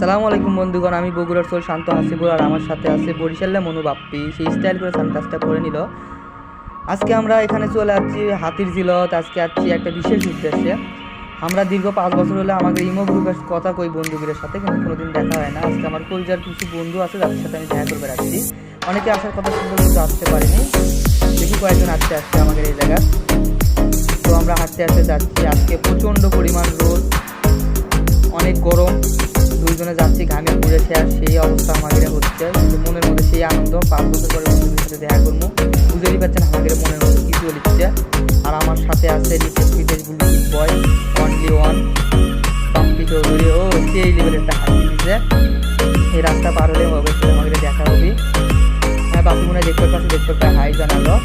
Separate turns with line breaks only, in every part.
আসসালামু আলাইকুম বন্ধুগণ, আমি বগুড়ার সোল শান্ত হাসিবুল আর আমার সাথে আছে বরিশালের মনু বাপ্পি। সেই স্টাইল করে সানগ্লাসটা করে নিল। আজকে আমরা এখানে চলে আসছি হাতির ঝিলত। আজকে আসছি একটা বিশেষ উদ্দেশ্যে। আমরা দীর্ঘ 5 বছর হলে আমাদের ইমো গ্রুপের কথা কই বন্ধুদের সাথে, কিন্তু কোনোদিন দেখা হয় না। আজকে আমার পরিচয়ের কিছু বন্ধু আছে যাদের সাথে আমি দেখা করবে রাখছি। অনেকে আসার কথা ছিল কিন্তু আসতে পারিনি। দেখি কয়েকজন আসতে আমাদের এই জায়গায়। তো আমরা হাঁটতে যাচ্ছি। আজকে প্রচণ্ড পরিমাণ রোদ, অনেক গরম, দুইজনে যাচ্ছি ঘামে পুড়ে শেষ। সেই অবস্থা আমাদের হচ্ছে, কিন্তু মনের মধ্যে সেই আনন্দ। 5 বছর পরে বন্ধুদের সাথে দেখা করবো, বুঝতেই পারছেন আমাদের মনের মধ্যে কি চলছে। আর আমার সাথে আছে বিদেশ বুলুকিট বয় অনলি ওয়ান বাপ্পি চৌধুরী। ও সেই লেভেলের একটা হাসি দিচ্ছে। এই রাস্তা পার হলে অবশ্যই আমাদের দেখা হবে। হ্যাঁ, বাপ্পি মনে দেখতে পায় হাই জানালো।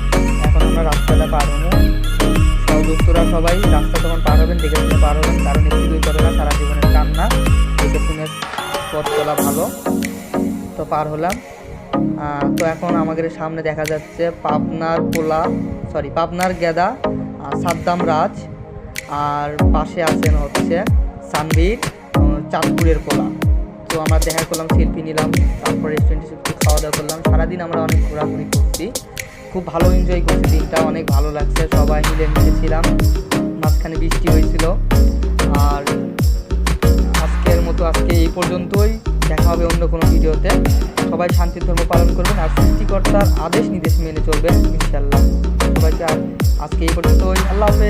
এখন আমরা রাস্তাটা পার হবো। সহদোস্তরা সবাই রাস্তা তখন পার হবেন, দেখে শুনে পার হবেন, কারণ একটু দুই তবে না, সারা জীবনের কান্না। দেখে শুনে পথ চলা ভালো। তো পার হলাম। তো এখন আমাদের সামনে দেখা যাচ্ছে পাবনার গেদা, সাদ্দাম রাজ, আর পাশে আছেন হচ্ছে সানবীর, চাঁদপুরের পোলা। তো আমরা দেখা করলাম, সেলফি নিলাম, তারপর রেস্টুরেন্টে খাওয়া দাওয়া করলাম। সারাদিন আমরা অনেক ঘোরাঘুরি করছি, খুব ভালো এনজয় করছি দিনটা, অনেক ভালো লাগছে। সবাই মিলে মিশেছিলাম, মাঝখানে বৃষ্টি হয়েছিল। আর আজকের মতো আজকে এই পর্যন্তই। দেখা হবে অন্য কোনো ভিডিওতে। সবাই শান্তির ধর্ম পালন করবেন আর সৃষ্টিকর্তার আদেশ নির্দেশ মেনে চলবেন ইনশাল্লাহ। সবাইকে আজকে এই পর্যন্তই। আল্লাহ হাফেজ।